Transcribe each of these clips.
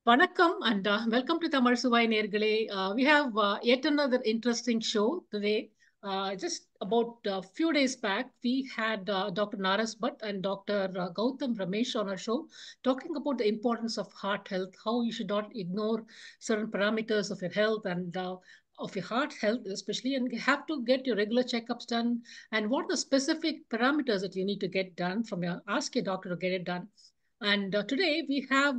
Vanakkam and welcome to Suvai நேயர்களே. We have yet another interesting show today. Just about a few days back, we had Dr. Naras Bhatt and Dr. Gautam Ramesh on our show talking about the importance of heart health, how you should not ignore certain parameters of your health and of your heart health, especially, and you have to get your regular checkups done. And what are the specific parameters that you need to get done from your ask your doctor to get it done. And today we have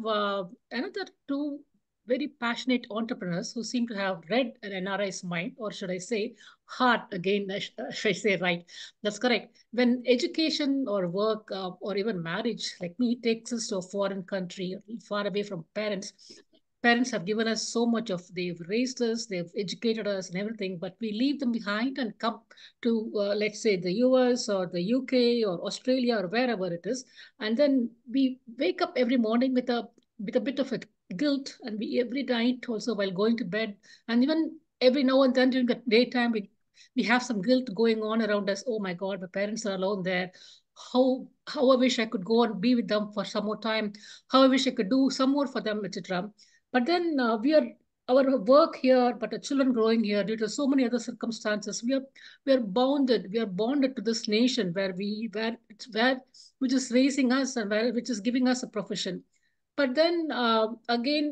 another two very passionate entrepreneurs who seem to have read an NRI's mind, or should I say, heart again, should I say right? That's correct. When education or work or even marriage, like me, takes us to a foreign country, far away from parents, parents have given us so much of, they've raised us, they've educated us and everything, but we leave them behind and come to, let's say, the US or the UK or Australia or wherever it is. And then we wake up every morning with a bit of a guilt, and we every night also while going to bed, and even every now and then during the daytime, we have some guilt going on around us. Oh my God, my parents are alone there. How I wish I could go and be with them for some more time. How I wish I could do some more for them, etc. But then we are our work here, but our children growing here due to so many other circumstances. We are bonded to this nation where which is raising us and which is giving us a profession. But then again,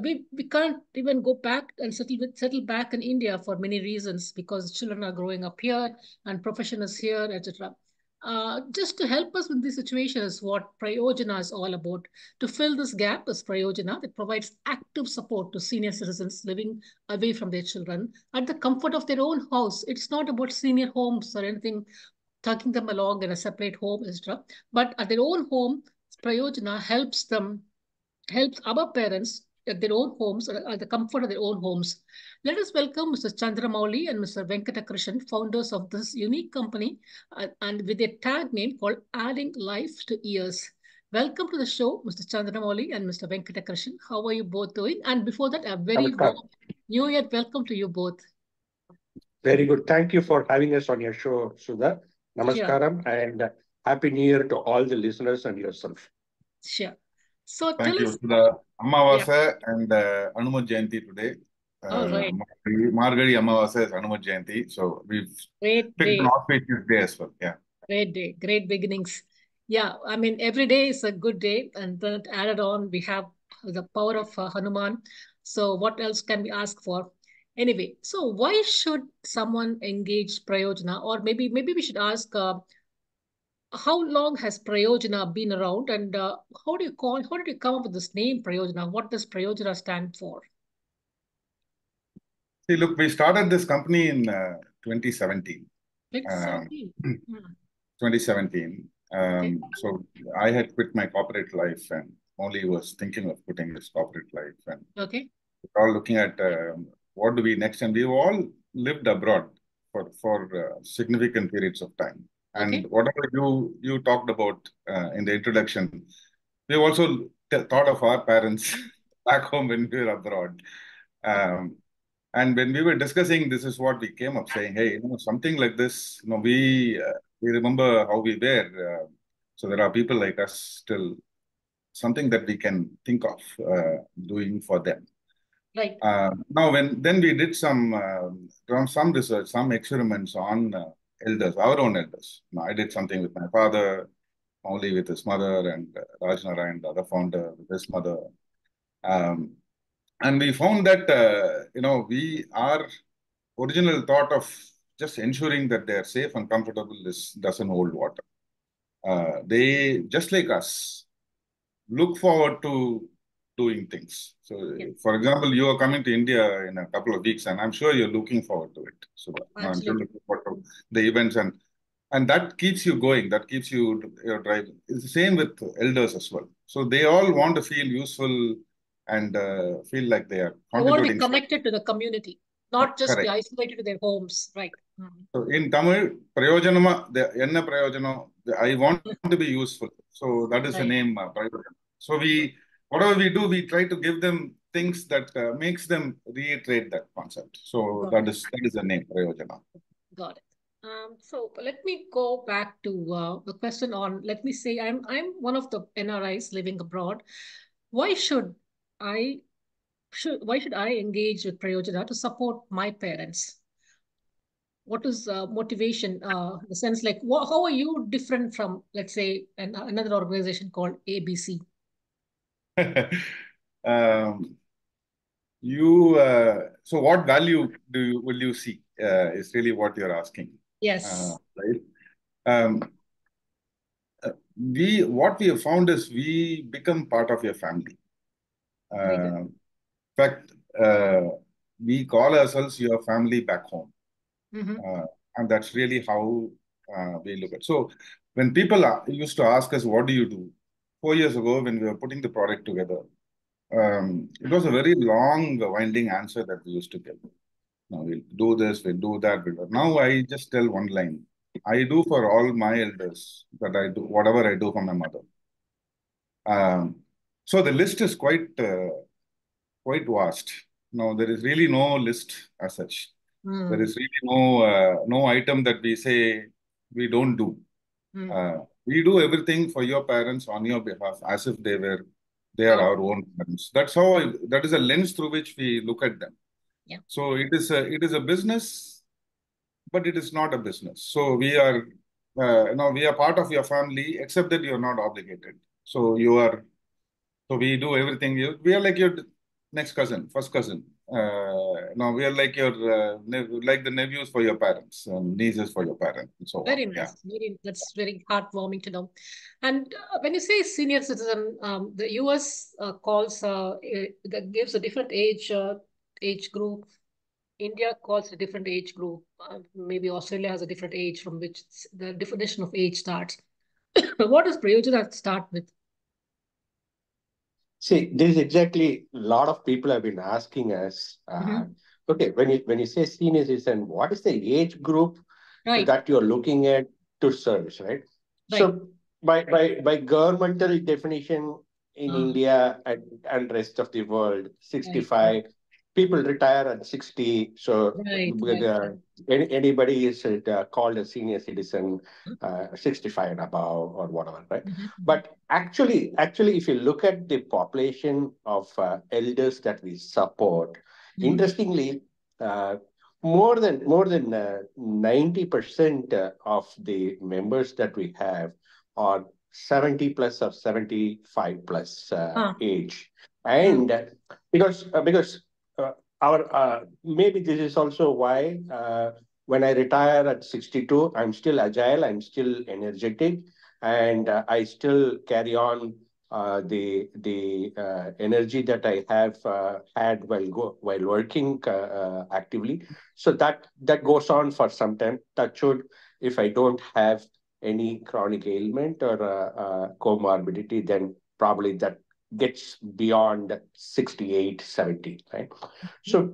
we can't even go back and settle back in India for many reasons, because children are growing up here and profession is here, etc. Just to help us with this situation is what Prayojana is all about. To fill this gap is Prayojana that provides active support to senior citizens living away from their children at the comfort of their own house. It's not about senior homes or anything, tucking them along in a separate home, etc. But at their own home, Prayojana helps our parents at their own homes or at the comfort of their own homes. Let us welcome Mr. Chandramouli and Mr. VenkataKrishnan, founders of this unique company, and with a tag name called Adding Life to Years. Welcome to the show, Mr. Chandramouli and Mr. VenkataKrishnan. How are you both doing? And before that, a very Namaskar. warm New Year welcome to you both. Very good. Thank you for having us on your show, Sudha. Sure, Namaskaram and Happy New Year to all the listeners and yourself. sure. So tell Thank you. us, The yeah, Amavasa and Anumat Jayanti today. all right, Margari Amavasa is Anumat Jayanti. So we've great picked an day. auspicious day as well. Yeah. Great day, great beginnings. Yeah, I mean, every day is a good day. And then added on, we have the power of Hanuman. So, what else can we ask for? Anyway, so why should someone engage Prayojana? Or maybe we should ask, how long has Prayojana been around? And how did you come up with this name, Prayojana? What does Prayojana stand for? See, look, we started this company in 2017. Let's Um, 17. 2017. Okay. So I had quit my corporate life and only was thinking of quitting this corporate life. And Okay. we're all looking at what do we next. And we've all lived abroad for significant periods of time. And Okay. whatever you talked about in the introduction, we've also thought of our parents back home when we were abroad. And when we were discussing, this is what we came up saying, hey, something like this, we remember how we were. So there are people like us still, something that we can think of doing for them. Right. Now, then we did some research, some experiments on elders, our own elders. Now, I did something with my father, only with his mother, and Raj Narayan, the other founder, with his mother. And we found that, our original thought of just ensuring that they are safe and comfortable doesn't hold water. They, just like us, look forward to doing things. So, Yes. for example, you are coming to India in a couple of weeks, and I'm sure you're looking forward to it. So, I'm sure looking forward to the events, and that keeps you going. That keeps you your drive. It's the same with elders as well. So they all want to feel useful and feel like they are They want to be contributing. connected to the community, not just be Correct. isolated to their homes. Right. So in Tamil, Prayojanama, enna Prayojana, I want to be useful. So that is the Right. name, Prayojana. So whatever we do, we try to give them things that makes them reiterate that concept. So that is the name, Prayojana. Got it. So let me go back to the question on, let me say, I'm one of the NRIs living abroad. Why should why should I engage with Prayojana to support my parents? What is motivation? The sense like, how are you different from, let's say, another organization called ABC? um, so what value will you see? Is really what you're asking, Yes. right? Um, what we have found is we become part of your family. Very good. In fact, we call ourselves your family back home. And that's really how we look at. So when people used to ask us, what do you do? 4 years ago, when we were putting the product together, it was a very long, winding answer that we used to give. No, we'll do this, we'll do that. Now I just tell one line. I do for all my elders that I do, whatever I do for my mother. So the list is quite vast. No, there is really no list as such. There is really no item that we say we don't do. We do everything for your parents on your behalf as if they are our own parents. That is a lens through which we look at them. Yeah. So it is a business, but it is not a business. So we are part of your family, except that you are not obligated. So we do everything. We are like your next cousin, first cousin. No, we are like like the nephews for your parents and nieces for your parents, and so on. Very nice. That's very heartwarming to know. And when you say senior citizen, the US that gives a different age group. India calls a different age group. Maybe Australia has a different age from which the definition of age starts. What does Prayojana start with? See, this is exactly a lot of people have been asking us. Okay, when you say senior citizen, what is the age group that you're looking at to service, right? So by governmental definition in India and rest of the world, 65, people retire at 60. So anybody is called a senior citizen, 65 and above or whatever, right? But actually, if you look at the population of elders that we support, interestingly, more than 90% of the members that we have are 70 plus or 75 plus age, and because our maybe this is also why when I retire at 62, I'm still agile, I'm still energetic, and I still carry on the energy that I have had while working actively. So that goes on for some time. Touch wood, if I don't have any chronic ailment or comorbidity, then probably that gets beyond 68, 70, right? So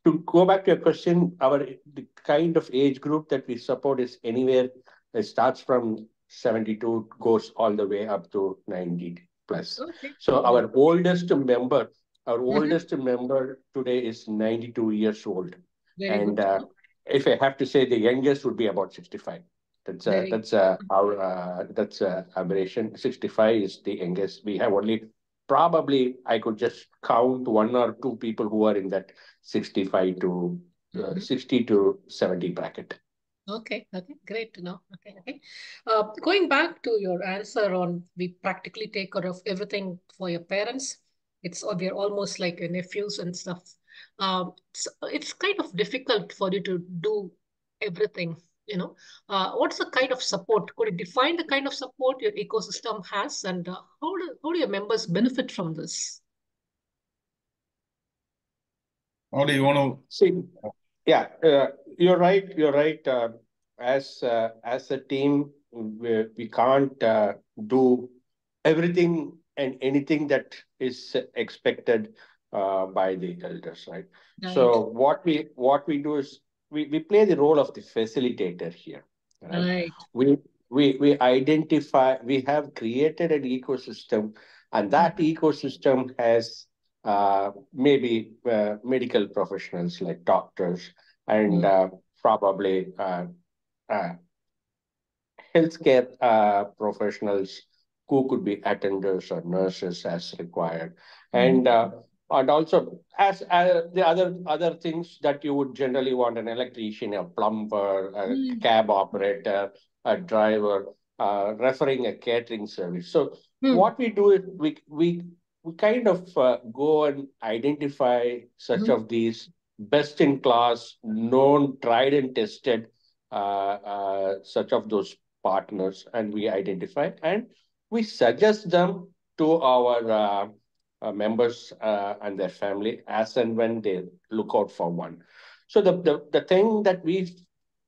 to go back to your question, the kind of age group that we support is anywhere. It starts from 72, goes all the way up to 90 plus. So our oldest member today is 92 years old. If I have to say, the youngest would be about 65. That's aberration. 65 is the youngest. We have only probably I could just count one or two people who are in that 65 to 60 to 70 bracket. Okay, great to know. Okay. Going back to your answer on we practically take care of everything for your parents. They're almost like your nephews and stuff. It's kind of difficult for you to do everything. What's the kind of support? Could you define the kind of support your ecosystem has, and how do your members benefit from this? How do you want to see? Yeah, you're right. As a team, we can't do everything and anything that is expected by the elders, right? So what we do is we play the role of the facilitator here, right? We identify. We have created an ecosystem, and that ecosystem has maybe medical professionals like doctors and probably healthcare professionals who could be attenders or nurses as required. And also as the other things that you would generally want: an electrician, a plumber, a cab operator, a driver, referring a catering service. So what we do is we kind of go and identify such of these best in class, known, tried and tested such of those partners, and we identify and we suggest them to our members and their family as and when they look out for one. So the thing that we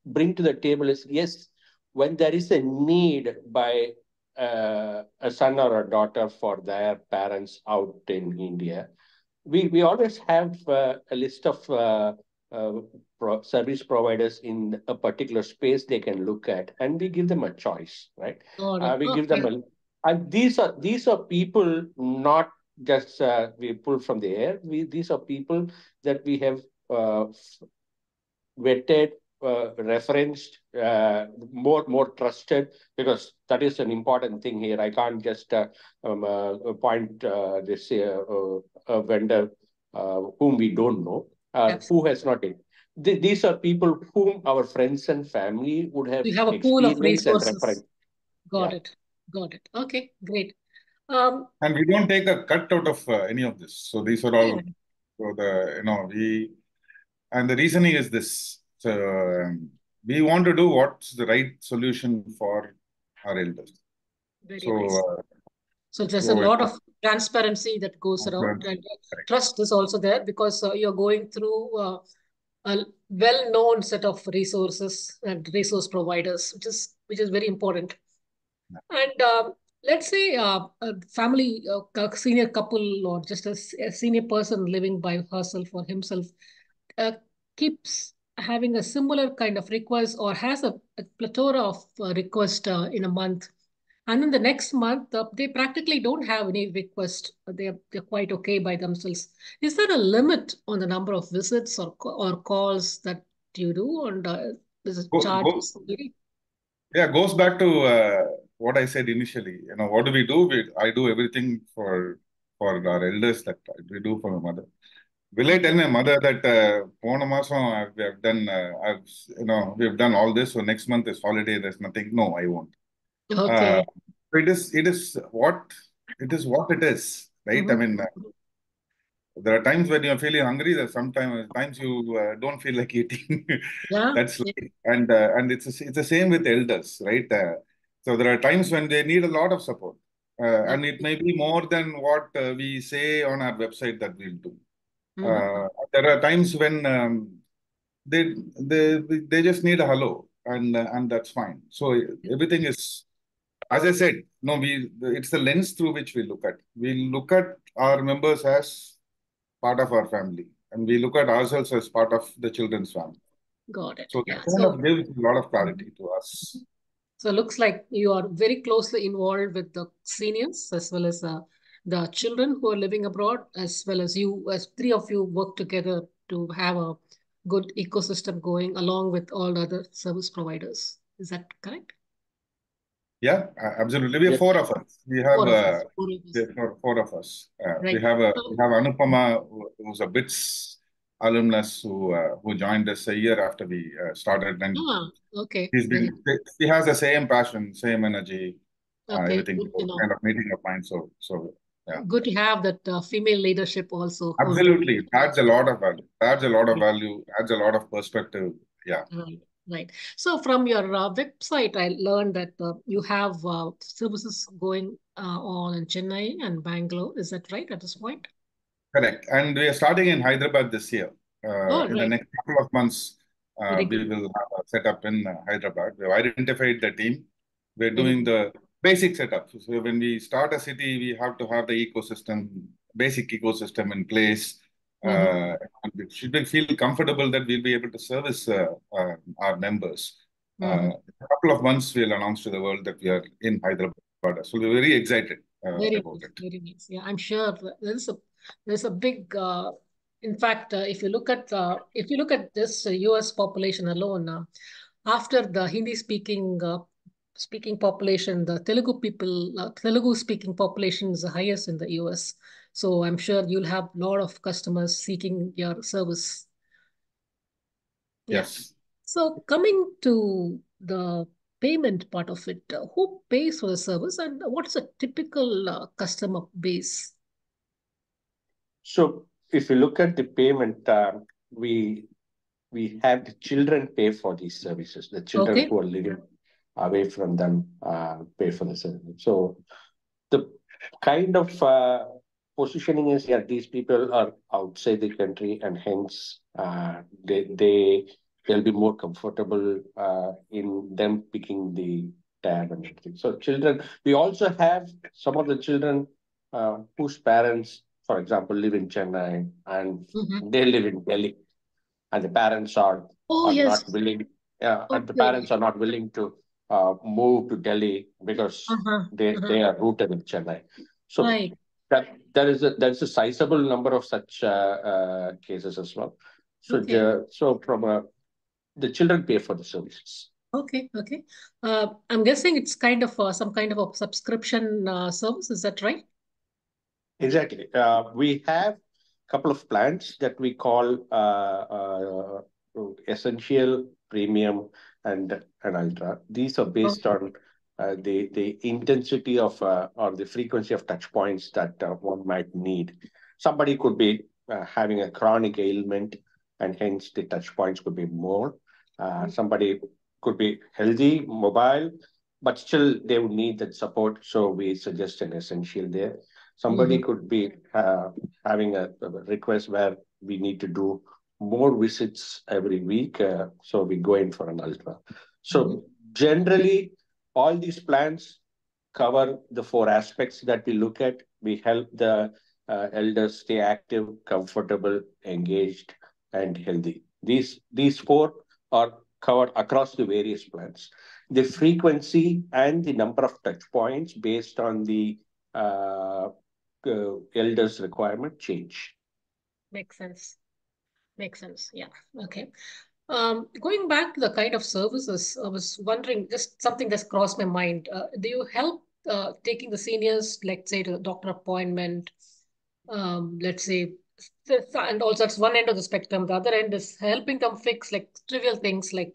bring to the table is, yes, when there is a need by a son or a daughter for their parents out in India, we always have a list of service providers in a particular space they can look at, and we give them a choice, right? We give them and these are people not just we pull from the air. These are people that we have vetted, referenced, more trusted, because that is an important thing here. I can't just point this a vendor whom we don't know, who has not. These are people whom our friends and family would have we have a pool of resources. Got it. Okay, great. And we don't take a cut out of any of this. So these are all, so and the reasoning is this. So we want to do what's the right solution for our elders. Very nice. So there's a lot of transparency that goes around, and trust is also there, because you're going through a well-known set of resources and resource providers, which is very important. And let's say a family, a senior couple, or just a senior person living by herself or himself keeps having a similar kind of request, or has a plethora of requests in a month. And in the next month, they practically don't have any request. They're quite okay by themselves. Is there a limit on the number of visits or calls that you do? And is it charges? Yeah, goes back to what I said initially. What do we do? I do everything for our elders that we do for my mother. Will I tell my mother that we have done we have done all this, so next month is holiday, there's nothing? No, I won't. Okay. It is what it is, right? I mean, there are times when you're feeling hungry. There's times you don't feel like eating. That's life. And it's the same with elders, right? So there are times when they need a lot of support, and it may be more than what we say on our website that we'll do. There are times when they just need a hello, and that's fine. So everything is, as I said, no, it's the lens through which we look at. We look at our members as part of our family, and we look at ourselves as part of the children's family. Got it. So that kind of gives a lot of clarity to us. So it looks like you are very closely involved with the seniors, as well as the children who are living abroad, as well as you, as three of you work together to have a good ecosystem going along with all the other service providers. Is that correct? Yeah, absolutely. We have four of us. We have four of us. Right. We have Anupama, who's a BITS alumnus who joined us a year after we started. And okay. He has the same passion, same energy, everything, kind of meeting of mind. So yeah. Good to have that female leadership also. Absolutely. Adds a lot of value. Adds a lot of perspective. Yeah. Right. So from your website, I learned that you have services going on in Chennai and Bangalore. Is that right at this point? Correct. And we are starting in Hyderabad this year. In the next couple of months, we will have a setup in Hyderabad. We have identified the team. We're doing the basic setup. So when we start a city, we have to have the basic ecosystem in place. Should we feel comfortable that we'll be able to service our members? In a couple of months, we'll announce to the world that we are in Hyderabad. So we're very excited about it. Very nice. Yeah, I'm sure there's a big. In fact, if you look at this U.S. population alone, after the Hindi-speaking speaking population, the Telugu people, Telugu speaking population is the highest in the US. So I'm sure you'll have a lot of customers seeking your service. Yeah. Yes. So coming to the payment part of it, who pays for the service and what's a typical customer base? So if you look at the payment, we have the children pay for these services. The children who are living away from them pay for the service. So the kind of positioning is, yeah, these people are outside the country, and hence they'll be more comfortable in them picking the tab and everything. So children, we also have some of the children whose parents, for example, live in Chennai and they live in Delhi, and the parents are not willing. And the parents are not willing to move to Delhi because they are rooted in Chennai. So there is a sizable number of such cases as well. So so from the children pay for the services. Okay. I'm guessing it's kind of some kind of a subscription service. Is that right? Exactly. We have a couple of plans that we call Essential, Premium, and Ultra. These are based on the intensity of or the frequency of touch points that one might need. Somebody could be having a chronic ailment, and hence the touch points could be more. Somebody could be healthy, mobile, but still they would need that support. So we suggest an Essential there. Somebody could be having a request where we need to do more visits every week. So we go in for an Ultra. So generally, all these plans cover the 4 aspects that we look at. We help the elders stay active, comfortable, engaged, and healthy. These 4 are covered across the various plans. The frequency and the number of touch points based on the elders' requirement change. Makes sense. Yeah. Okay. Going back to the kind of services, I was wondering, just something that's crossed my mind. Do you help taking the seniors, let's say, to the doctor appointment? Let's say, and also it's one end of the spectrum. The other end is helping them fix like trivial things like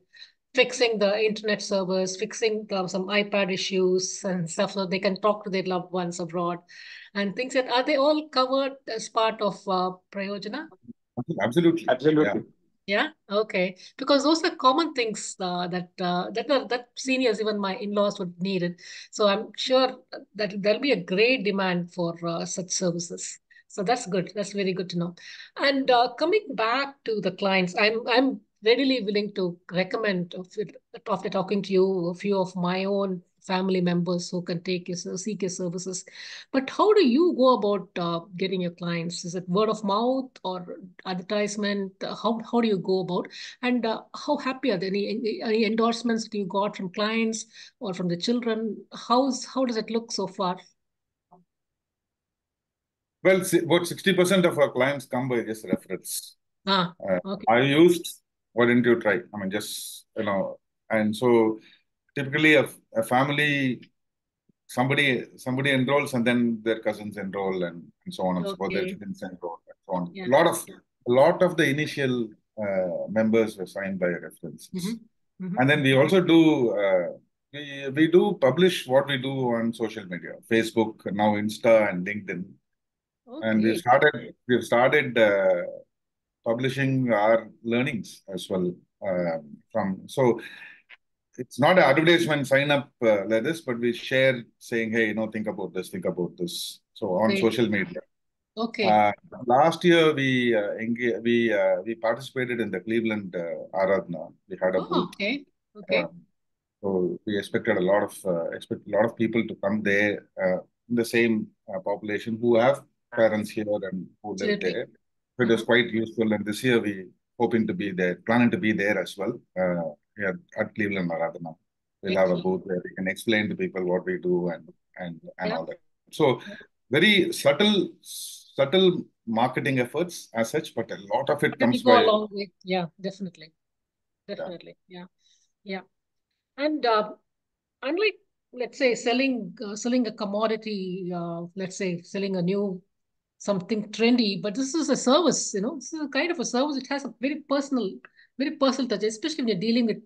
fixing the internet servers, fixing some iPad issues and stuff so they can talk to their loved ones abroad and things. And are they all covered as part of Prayojana? Absolutely. Yeah. Okay. Because those are common things that seniors, even my in-laws, would need it. So I'm sure that there'll be a great demand for such services. So that's good. That's very good to know. And coming back to the clients, I'm readily willing to recommend after talking to you a few of my own family members who can seek your services. But how do you go about getting your clients? Is it word of mouth or advertisement? How do you go about? And how happy are they? Any endorsements that you got from clients or from the children? How does it look so far? Well, about 60% of our clients come by just reference. Okay. I used, why didn't you try? I mean, just, and so typically a family, somebody enrolls and then their cousins enroll and so on and so forth, their friends enroll and so on. Yeah. A lot of the initial members were signed by references. And then we also do, we do publish what we do on social media, Facebook, now Insta and LinkedIn. And we've started publishing our learnings as well. So it's not an advertisement sign up like this, but we share saying, hey, think about this, think about this. So on social media. Last year we participated in the Cleveland Aradhana. We had a booth. So we expected a lot of people to come there in the same population who have parents here and who live there. So it was quite useful. And this year we planning to be there as well at Cleveland Aradhana. We'll have a booth where we can explain to people what we do and all that. So very subtle marketing efforts as such, but a lot of it comes by. A long way. Yeah, definitely. Yeah. And Unlike, let's say, selling a commodity, let's say selling a new something trendy, but this is a service, this is a kind of a service. It has a very personal touch, especially when you're dealing with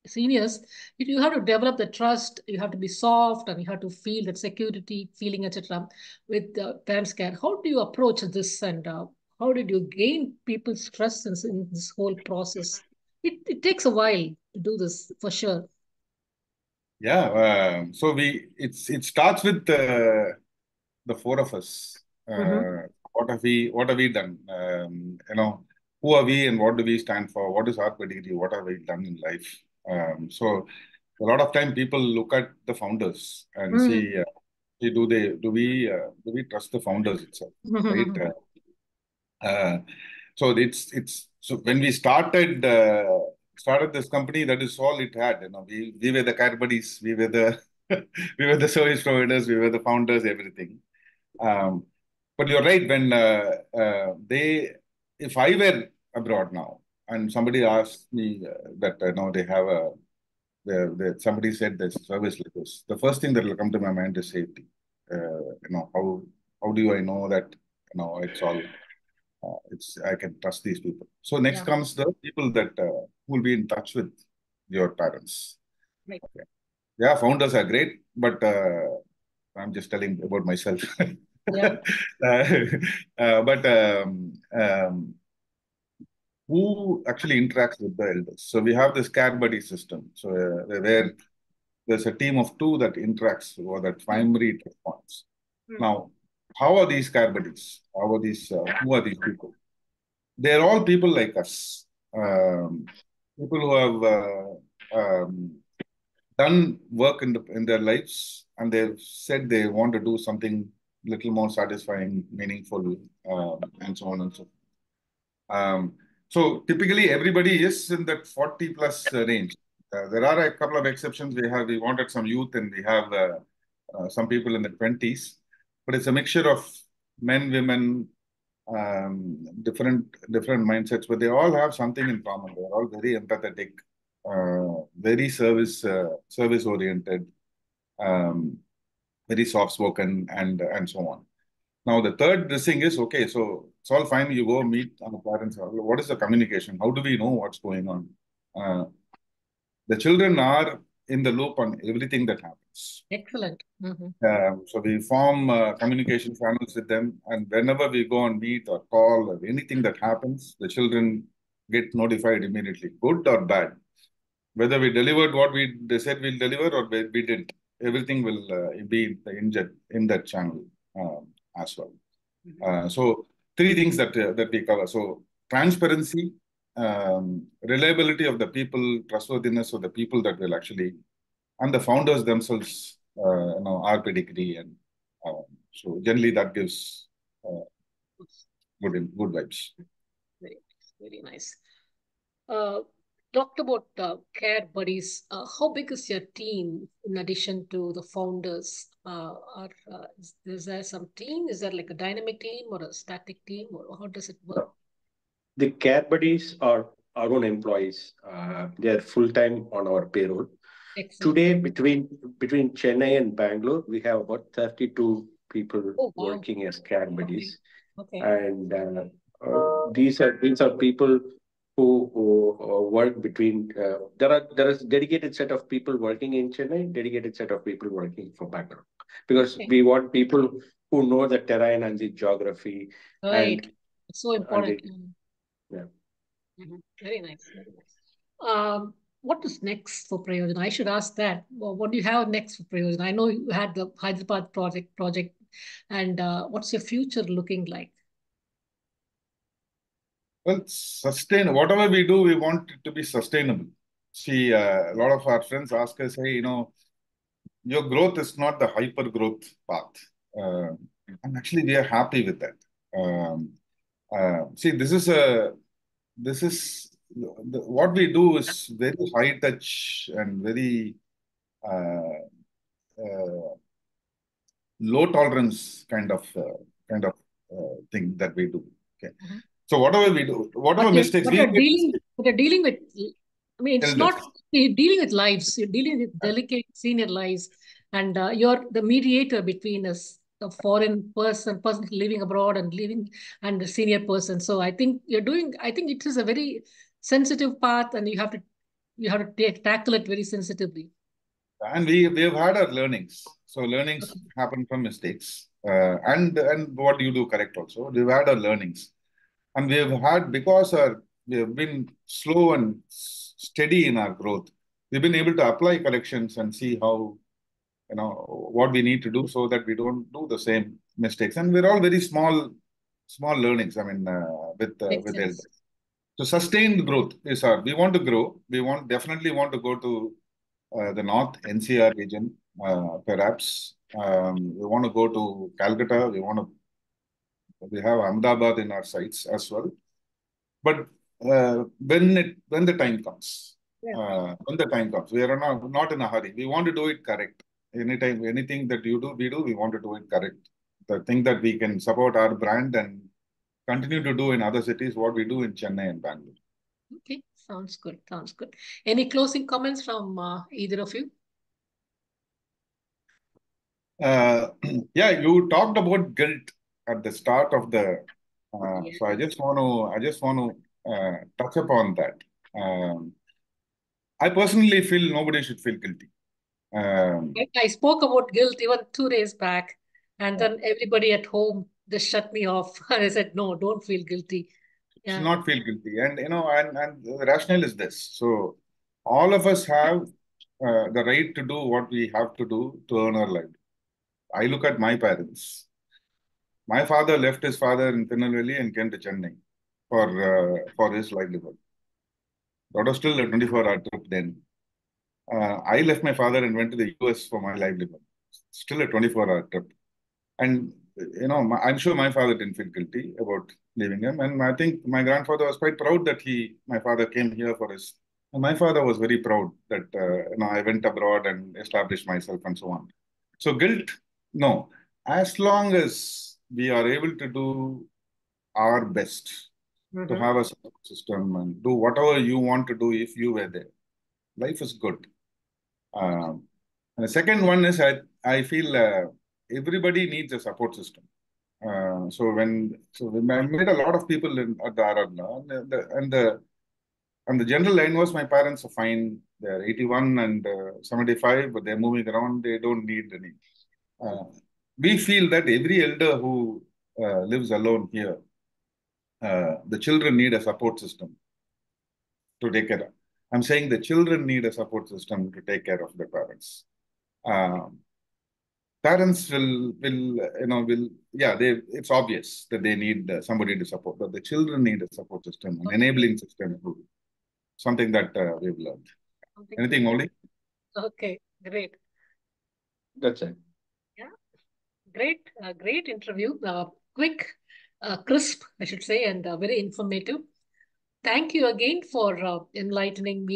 seniors. You have to develop the trust, you have to be soft, and you have to feel that security feeling, etc. with parents care. How do you approach this, and how did you gain people's trust in this whole process? It takes a while to do this, for sure. Yeah, so it starts with the four of us. What have we done? Who are we and what do we stand for? What is our pedigree? What have we done in life? So a lot of time people look at the founders and see, do we trust the founders itself, right? So so when we started this company, that is all it had. We were the car buddies, we were the we were the service providers, we were the founders, everything. But you're right. When if I were abroad now and somebody asked me that they have somebody said there's a service like this, the first thing that will come to my mind is safety. How do I know that it's all I can trust these people. So next comes the people that will be in touch with your parents. Right. Okay. Yeah, founders are great, but I'm just telling about myself. Yeah. But who actually interacts with the elders? So we have this care buddy system. So where there's a team of two that interacts or that primary touch points. Now, how are these care buddies? How are these? Who are these people? They're all people like us. People who have done work in their lives, and they've said they want to do something little more satisfying, meaningful, and so on and so forth. So typically everybody is in that 40 plus range. There are a couple of exceptions. We wanted some youth, and we have some people in the 20s, but it's a mixture of men, women, different mindsets, but they all have something in common. They're all very empathetic, very service oriented, very soft spoken, and so on. Now the third thing is, okay, so it's all fine. You go meet our parents. What is the communication? How do we know what's going on? The children are in the loop on everything that happens. Excellent. So we form communication channels with them, and whenever we go and meet or call or anything that happens, the children get notified immediately, good or bad. Whether we delivered what they said we'll deliver or we didn't, everything will be in that channel as well. So three things that we cover. So transparency, reliability of the people, trustworthiness of the people that will actually, and the founders themselves, our pedigree, and so generally that gives good vibes. Very nice. Talked about care buddies. How big is your team in addition to the founders? Is there some team? Is there like a dynamic team or a static team, or how does it work? The care buddies are our own employees. They're full-time on our payroll. Excellent. Today, between Chennai and Bangalore, we have about 32 people working as care buddies. Okay. And these are people who work between. There is dedicated set of people working in Chennai, dedicated set of people working for Bangalore, because we want people who know the terrain and the geography. Right. And it's so important. Yeah. Very nice. Very nice. What is next for Prayojana? I should ask that. Well, what do you have next for Prayojana? I know you had the Hyderabad project, and what's your future looking like? Well, whatever we do, we want it to be sustainable. See, a lot of our friends ask us, hey, your growth is not the hyper growth path. And actually, we are happy with that. See, what we do is very high touch and very low tolerance kind of thing that we do. Okay. So whatever we do, whatever mistakes we're dealing with I mean, it's not you're dealing with lives. You're dealing with delicate senior lives, and you're the mediator between us, a foreign person living abroad and living, and the senior person. So I think you're doing. I think it is a very sensitive path, and you have to tackle it very sensitively. And we've had our learnings. So learnings happen from mistakes, and what you do correct also. We've had our learnings, and we've had because we have been slow and steady in our growth. We've been able to apply corrections and see how what we need to do so that we don't do the same mistakes. And we're all very small learnings. I mean, with elders. So sustained growth is our. We want to grow. Definitely want to go to the North NCR region, perhaps. We want to go to Calcutta. We have Ahmedabad in our sights as well. But when the time comes, we are not in a hurry. We want to do it correct. Anything that we want to do it correct. The thing that we can support our brand and continue to do in other cities, what we do in Chennai and Bangalore. Okay, sounds good. Sounds good. Any closing comments from either of you? Yeah, you talked about guilt at the start of the. So I just want to touch upon that. I personally feel nobody should feel guilty. I spoke about guilt even 2 days back, and then everybody at home just shut me off. And I said, no, don't feel guilty. Should not feel guilty. And and the rationale is this. So all of us have the right to do what we have to do to earn our livelihood. I look at my parents. My father left his father in Tirunelveli and came to Chennai for his livelihood. That was still a 24-hour trip then. I left my father and went to the US for my livelihood. Still a 24-hour trip. And, I'm sure my father didn't feel guilty about leaving him. And I think my grandfather was quite proud that my father came here for his. And my father was very proud that, I went abroad and established myself and so on. So guilt, no. As long as we are able to do our best to have a support system and do whatever you want to do if you were there, life is good. And the second one is I feel everybody needs a support system. So I met a lot of people at the Aradhana, and the general line was my parents are fine. They're 81 and 75, but they're moving around. They don't need any. We feel that every elder who lives alone here, the children need a support system to take care of. I'm saying the children need a support system to take care of their parents. Parents it's obvious that they need somebody to support, but the children need a support system, an enabling system, something that we've learned. Anything, Molly? Okay, great. That's it. Yeah, great interview. Quick, crisp, I should say, and very informative. Thank you again for enlightening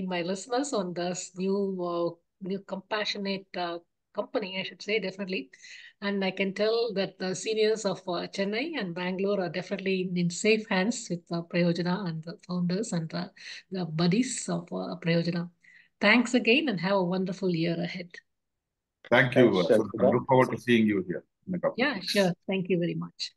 my listeners on this new compassionate company, I should say, definitely. And I can tell that the seniors of Chennai and Bangalore are definitely in safe hands with Prayojana and the founders and the buddies of Prayojana. Thanks again and have a wonderful year ahead. Thank you. I look forward to seeing you here in a couple of weeks. Sure. Thank you very much.